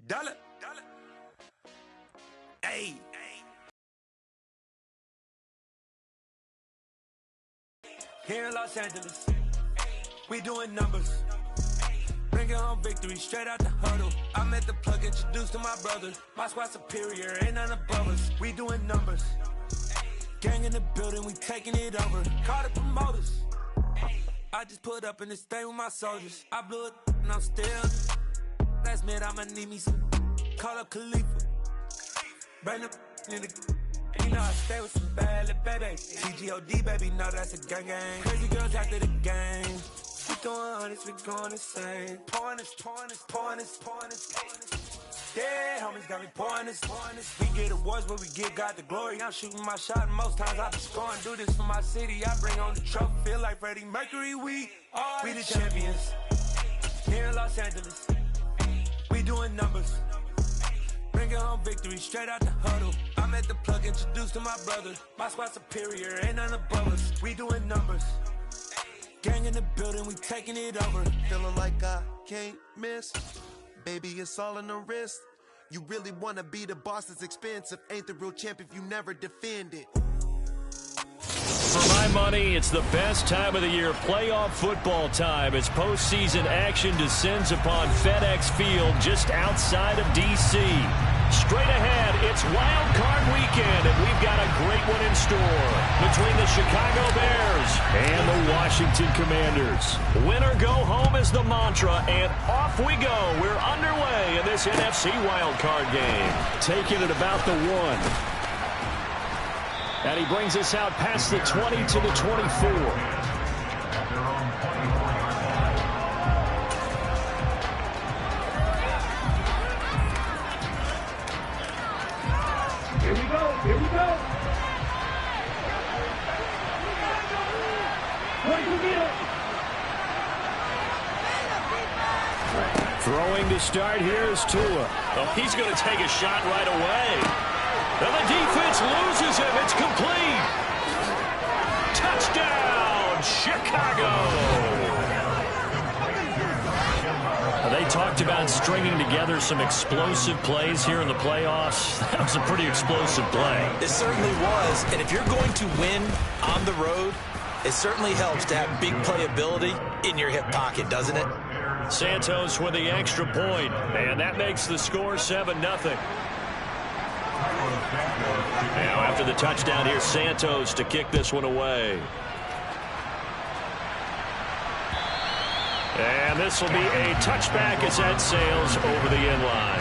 Dollar. Hey. Here in Los Angeles, we doing numbers. Bringing home victory straight out the huddle. I'm at the plug, introduced to my brothers. My squad superior, ain't none above us. We doing numbers. Gang in the building, we taking it over. Call the promoters. I just put up in this thing with my soldiers. I blew it and I'm still. Last minute I'ma need me some. Call up Khalifa. Bring them in the. You know I stay with some bad little baby. TGOD baby, know that's a gang gang. Crazy girls after the game. We going honest, we going insane. Pouring this. Yeah, homies got me pouring this. We get awards, but we give God the glory. I'm shooting my shot, and most times I be scoring. Do this for my city, I bring on the trophy. Feel like Freddie Mercury, we the champions. Here in Los Angeles, we doing numbers. Bringing home victory straight out the huddle. I'm at the plug, introduced to my brothers. My squad superior, ain't none above us. We doing numbers. Gang in the building, we taking it over. Feeling like I can't miss. Baby, it's all in the wrist. You really wanna be the boss, it's expensive. Ain't the real champ if you never defend it. For my money, it's the best time of the year, playoff football time, as postseason action descends upon FedEx Field just outside of D.C. Straight ahead, it's Wild Card Weekend, and we've got a great one in store between the Chicago Bears and the Washington Commanders. Win or go home is the mantra, and off we go. We're underway in this NFC Wild Card game. Taking it about the 1. And he brings us out past the 20 to the 24. Here we go. Throwing to start here is Tua. Oh, he's going to take a shot right away. And the defense loses him. It's complete. Touchdown, Chicago. They talked about stringing together some explosive plays here in the playoffs. That was a pretty explosive play. It certainly was. And if you're going to win on the road, it certainly helps to have big playability in your hip pocket, doesn't it? Santos with the extra point, and that makes the score 7-0. Now after the touchdown, here's Santos to kick this one away. And this will be a touchback as that sails over the end line.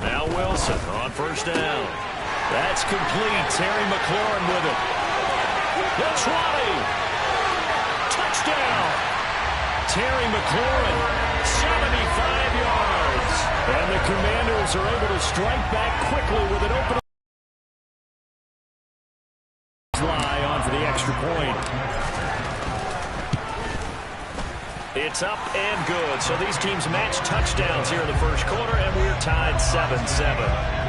Now Wilson on first down. That's complete. Terry McLaurin with it. The 20. Touchdown! Terry McLaurin, 75 yards. And the Commanders are able to strike back quickly with an open fly on for the extra point. It's up and good. So these teams match touchdowns here in the first quarter, and we're tied 7-7.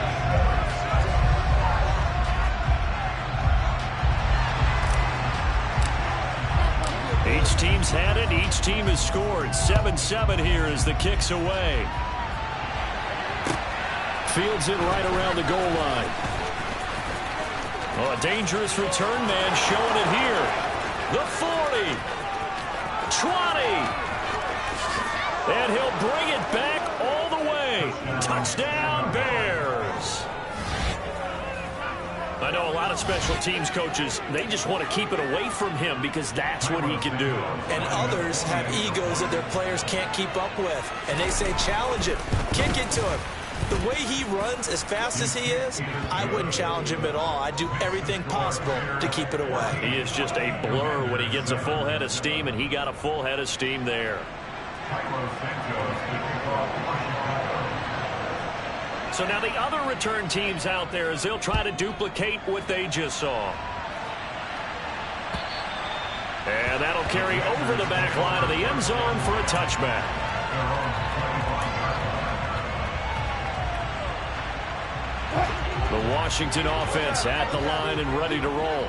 Each team's had it. Each team has scored. 7-7 here as the kick's away. Fields it right around the goal line. Oh, a dangerous return man showing it here. The 40. 20. And he'll bring it back all the way. Touchdown, Bears. I know a lot of special teams coaches, they just want to keep it away from him because that's what he can do. And others have egos that their players can't keep up with. And they say, challenge him, kick it to him. The way he runs as fast as he is, I wouldn't challenge him at all. I'd do everything possible to keep it away. He is just a blur when he gets a full head of steam, and he got a full head of steam there. So now the other return teams out there as they'll try to duplicate what they just saw. And that'll carry over the back line of the end zone for a touchback. The Washington offense at the line and ready to roll.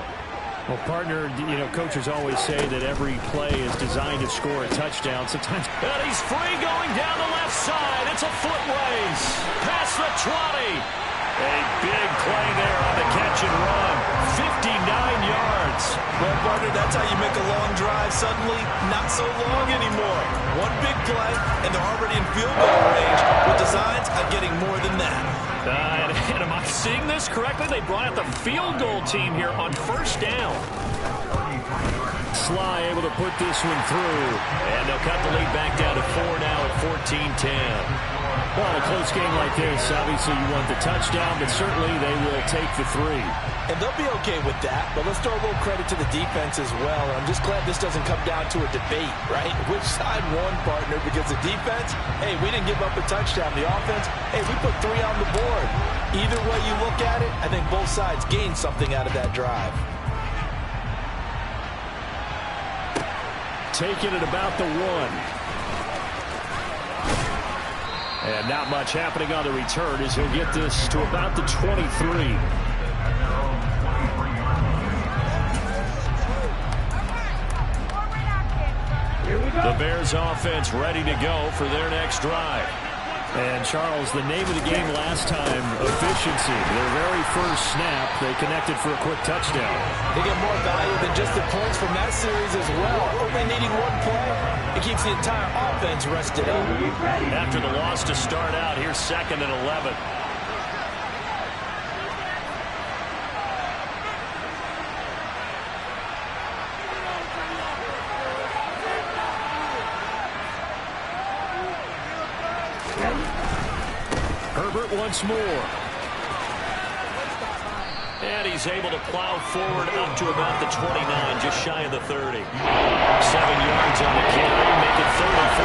Well, partner, coaches always say that every play is designed to score a touchdown. Sometimes. And he's free going down the left side. It's a foot race. Past the 20. A big play there on the catch and run. 59 yards. Well, partner, that's how you make a long drive suddenly not so long anymore. One big play, and they're already in field goal range with designs on getting more than that. And am I seeing this correctly? They brought out the field goal team here on first down. Sly able to put this one through. And they'll cut the lead back down to 4 now at 14-10. Well, in a close game like this, obviously you want the touchdown, but certainly they will take the 3. And they'll be okay with that, but let's throw a little credit to the defense as well. I'm just glad this doesn't come down to a debate, right? Which side won, partner? Because the defense, hey, we didn't give up a touchdown. The offense, hey, we put 3 on the board. Either way you look at it, I think both sides gained something out of that drive. Taking it about the 1. And not much happening on the return as he'll get this to about the 23. The Bears offense ready to go for their next drive. And, Charles, the name of the game last time, efficiency. Their very first snap, they connected for a quick touchdown. They get more value than just the points from that series as well. Only needing one play, it keeps the entire offense rested up. After the loss to start out, here's 2nd and 11. Herbert once more. And he's able to plow forward up to about the 29, just shy of the 30. 7 yards on the carry, make it 34.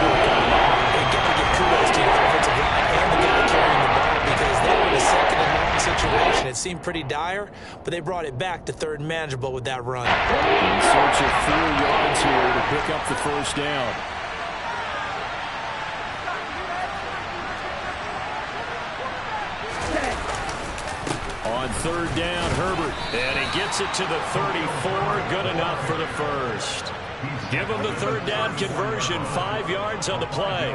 They got to give kudos to the offensive line and the guy carrying the ball because they were in a 2nd and long situation. It seemed pretty dire, but they brought it back to 3rd and manageable with that run. In search of 4 yards here to pick up the first down. On 3rd down, Herbert. And he gets it to the 34. Good enough for the first. Give him the 3rd down conversion. 5 yards on the play.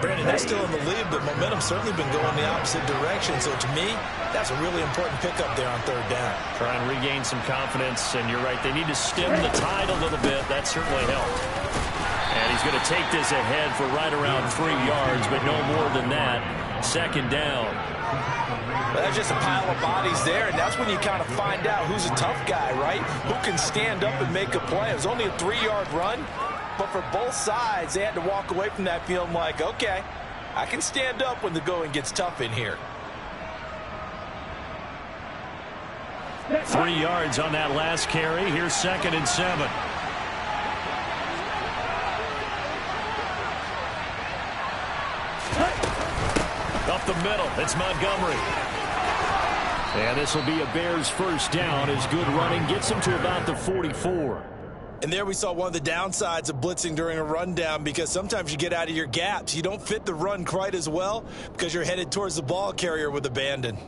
Brandon, they're still in the lead, but momentum's certainly been going the opposite direction. So to me, that's a really important pickup there on 3rd down. Try and regain some confidence, and you're right. They need to stem the tide a little bit. That certainly helped. And he's going to take this ahead for right around 3 yards, but no more than that. 2nd down. Well, that's just a pile of bodies there, and that's when you kind of find out who's a tough guy, right? Who can stand up and make a play. It was only a 3-yard run, but for both sides, they had to walk away from that feeling like, okay, I can stand up when the going gets tough in here. 3 yards on that last carry. Here's 2nd and 7. Up the middle, it's Montgomery. And this will be a Bears first down as good running gets them to about the 44. And there we saw one of the downsides of blitzing during a rundown because sometimes you get out of your gaps. You don't fit the run quite as well because you're headed towards the ball carrier with abandon.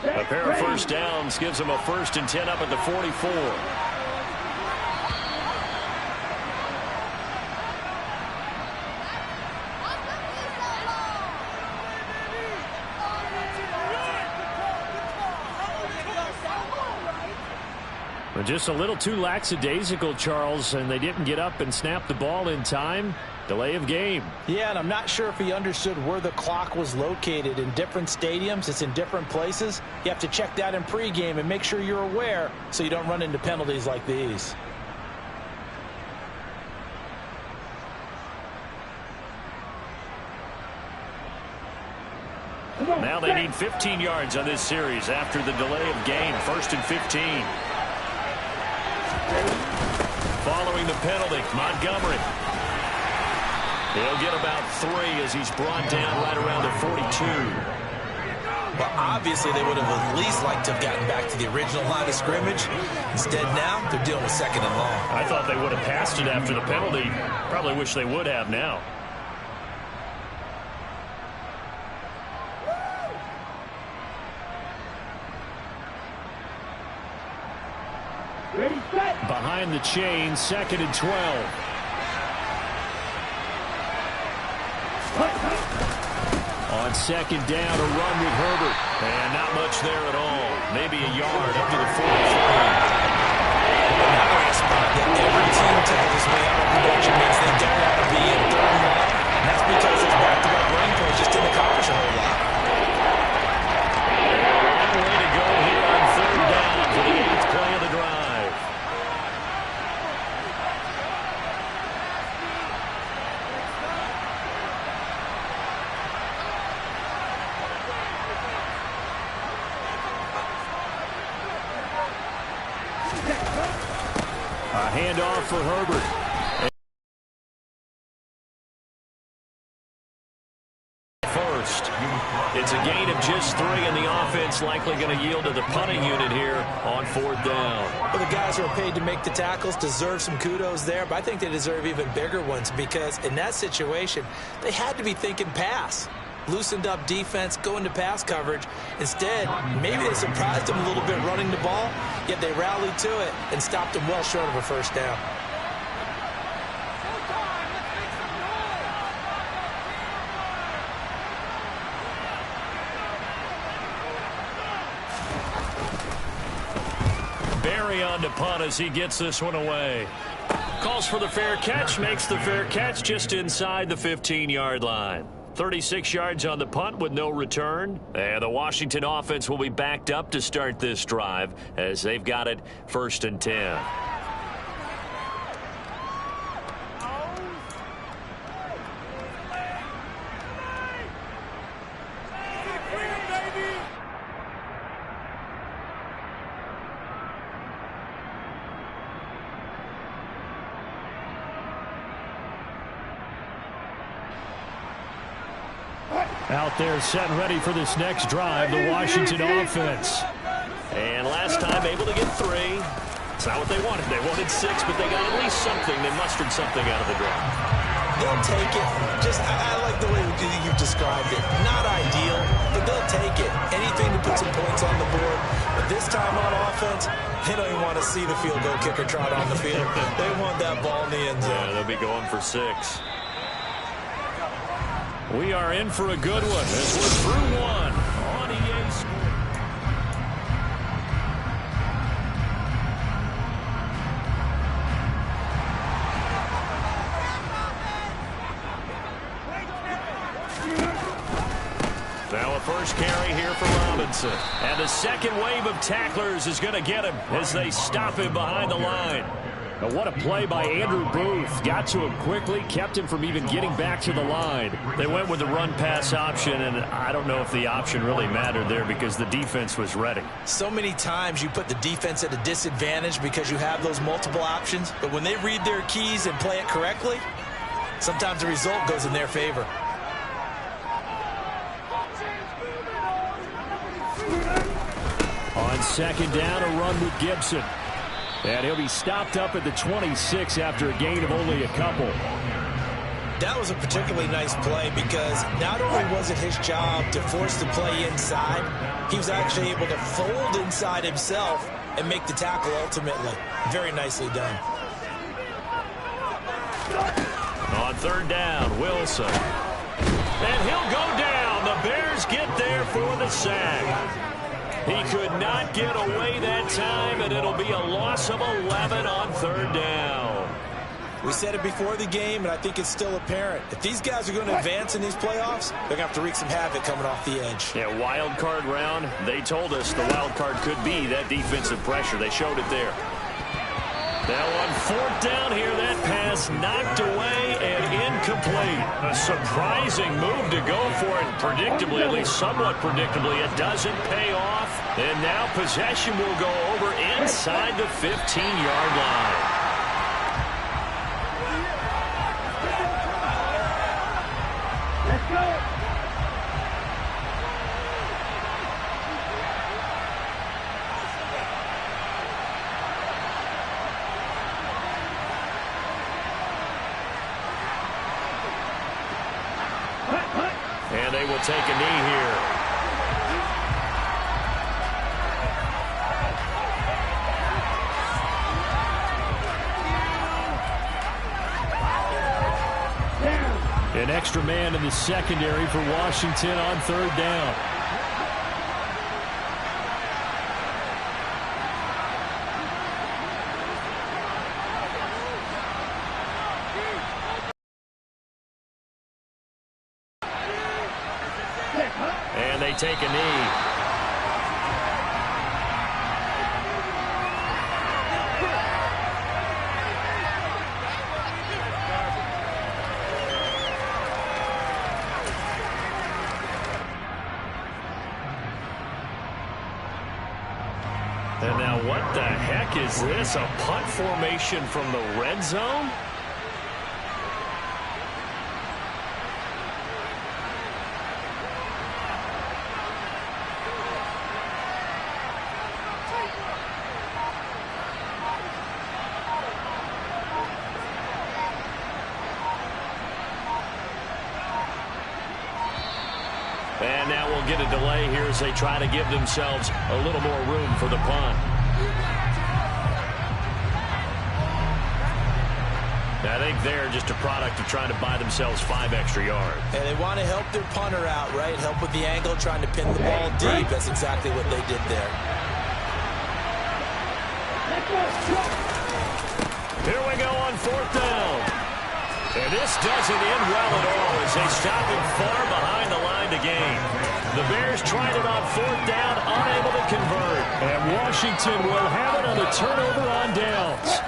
A pair of first downs gives them a 1st and 10 up at the 44. Just a little too lackadaisical, Charles, and they didn't get up and snap the ball in time. Delay of game. Yeah, and I'm not sure if he understood where the clock was located. In different stadiums, it's in different places. You have to check that in pregame and make sure you're aware so you don't run into penalties like these. Now they need 15 yards on this series after the delay of game. 1st and 15. Following the penalty, Montgomery. He'll get about 3 as he's brought down right around the 42. Well, obviously they would have at least liked to have gotten back to the original line of scrimmage. Instead now, they're dealing with 2nd and long. I thought they would have passed it after the penalty. Probably wish they would have now. Behind the chain, 2nd and 12. On 2nd down, a run with Herbert. And not much there at all. Maybe a yard up to the 43. Now they're in a spot that every team tells me out of production means they don't want to be in 3rd and long. And that's because those back-to-back running plays just didn't accomplish a whole lot. One way to go here on 3rd down for the 8th play of the drive. A handoff for Herbert. First, it's a gain of just 3, and the offense likely going to yield to the punting unit here on 4th down. Well, the guys who are paid to make the tackles deserve some kudos there, but I think they deserve even bigger ones because in that situation, they had to be thinking pass. Loosened up defense, going to pass coverage. Instead, maybe they surprised them a little bit running the ball, yet they rallied to it and stopped them well short of a 1st down. Barry on to punt as he gets this one away. Calls for the fair catch, makes the fair catch just inside the 15-yard line. 36 yards on the punt with no return. And the Washington offense will be backed up to start this drive as they've got it 1st and 10. Out there set and ready for this next drive, the Washington offense. And last time able to get 3. It's not what they wanted. They wanted 6, but they got at least something. They mustered something out of the drive. They'll take it. I like the way you've described it. Not ideal, but they'll take it. Anything to put some points on the board. But this time on offense, they don't even want to see the field goal kicker trot on the field. They want that ball in the end zone. Yeah, they'll be going for 6. We are in for a good one as we're through 1 on EA Sports. Now a first carry here for Robinson. And the second wave of tacklers is going to get him as they stop him behind the line. Now what a play by Andrew Booth. Got to him quickly, kept him from even getting back to the line. They went with the run-pass option, and I don't know if the option really mattered there because the defense was ready. So many times you put the defense at a disadvantage because you have those multiple options, but when they read their keys and play it correctly, sometimes the result goes in their favor. On 2nd down, a run with Gibson. And he'll be stopped up at the 26 after a gain of only a couple. That was a particularly nice play because not only was it his job to force the play inside, he was actually able to fold inside himself and make the tackle ultimately. Very nicely done. On 3rd down, Wilson. And he'll go down. The Bears get there for the sack. He could not get away that time, and it'll be a loss of 11 on 3rd down. We said it before the game, and I think it's still apparent. If these guys are going to advance in these playoffs, they're going to have to wreak some havoc coming off the edge. Yeah, wild card round. They told us the wild card could be that defensive pressure. They showed it there. Now on fourth down here, that pass knocked away and incomplete. A surprising move to go for it. Predictably, at least somewhat predictably, it doesn't pay off. And now possession will go over inside the 15-yard line. Let's go. And they will take a knee here. An extra man in the secondary for Washington on third down. And they take a knee. And now what the heck is this? A punt formation from the red zone? And now we'll get a delay here as they try to give themselves a little more room for the punt. I think they're just a product of trying to buy themselves 5 extra yards. And they want to help their punter out, right? Help with the angle, trying to pin the ball deep. That's exactly what they did there. Here we go on fourth down. And this doesn't end well at all as they stop him far behind the line to gain. The Bears tried it on fourth down, unable to convert. And Washington will have it on the turnover on downs.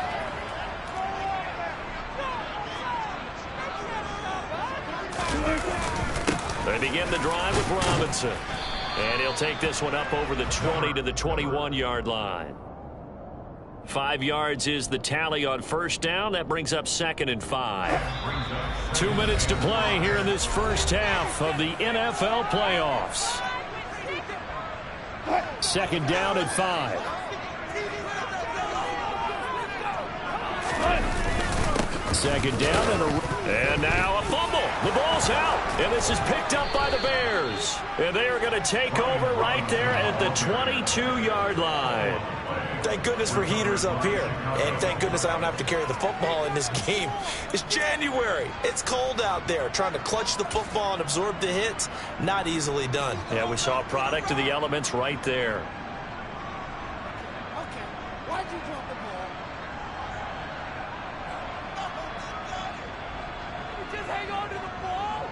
They begin the drive with Robinson. And he'll take this one up over the 20 to the 21-yard line. 5 yards is the tally on first down. That brings up 2nd and 5. 2 minutes to play here in this first half of the NFL playoffs. 2nd down and 5. Second down and now a fumble. The ball's out, and this is picked up by the Bears. And they are going to take over right there at the 22-yard line. Thank goodness for heaters up here. And thank goodness I don't have to carry the football in this game. It's January. It's cold out there. Trying to clutch the football and absorb the hits, not easily done. Yeah, we saw a product of the elements right there. Okay, why'd you drop the ball? You just hang on to the ball?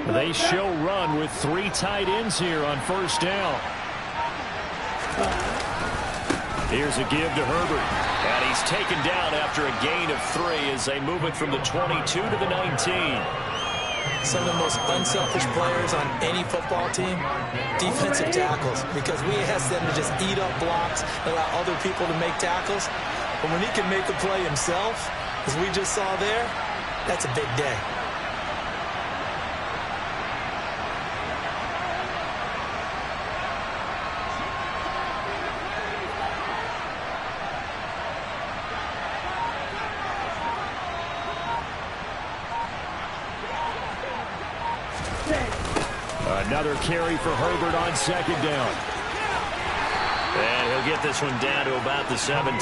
They show run with 3 tight ends here on first down. Here's a give to Herbert. And he's taken down after a gain of 3 as they move it from the 22 to the 19. Some of the most unselfish players on any football team, defensive tackles, because we ask them to just eat up blocks and allow other people to make tackles. But when he can make a play himself, as we just saw there, that's a big day. Another carry for Herbert on second down. And he'll get this one down to about the 17.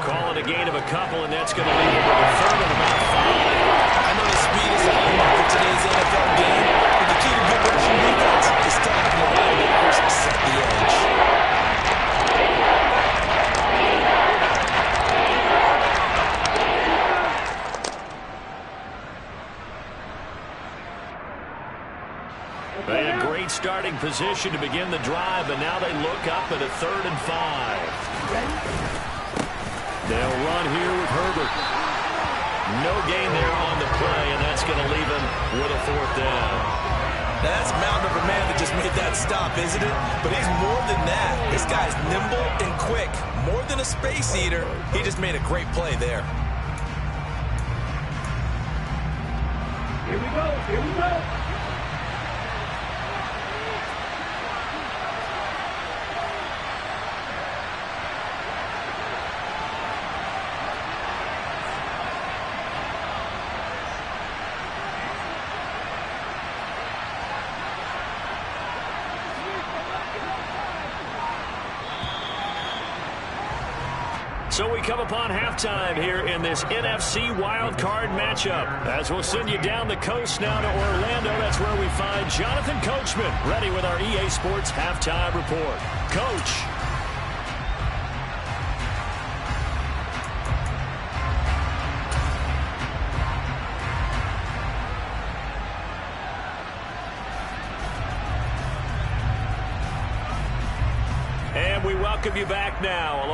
Call it a gain of a couple, and that's going to leave him with a third of about 5. I know the speed is a hallmark for today's NFL game, but the key to good rushing defense is stopping the linebackers set the edge. They had great starting position to begin the drive, but now they look up at a 3rd and 5. They'll run here with Herbert. No gain there on the play, and that's going to leave him with a 4th down. Now that's mountain of a man that just made that stop, isn't it? But he's more than that. This guy's nimble and quick. More than a space eater, he just made a great play there. Here we go. Here we go. So we come upon halftime here in this NFC wildcard matchup. As we'll send you down the coast now to Orlando, that's where we find Jonathan Coachman, ready with our EA Sports Halftime Report. Coach. And we welcome you back now along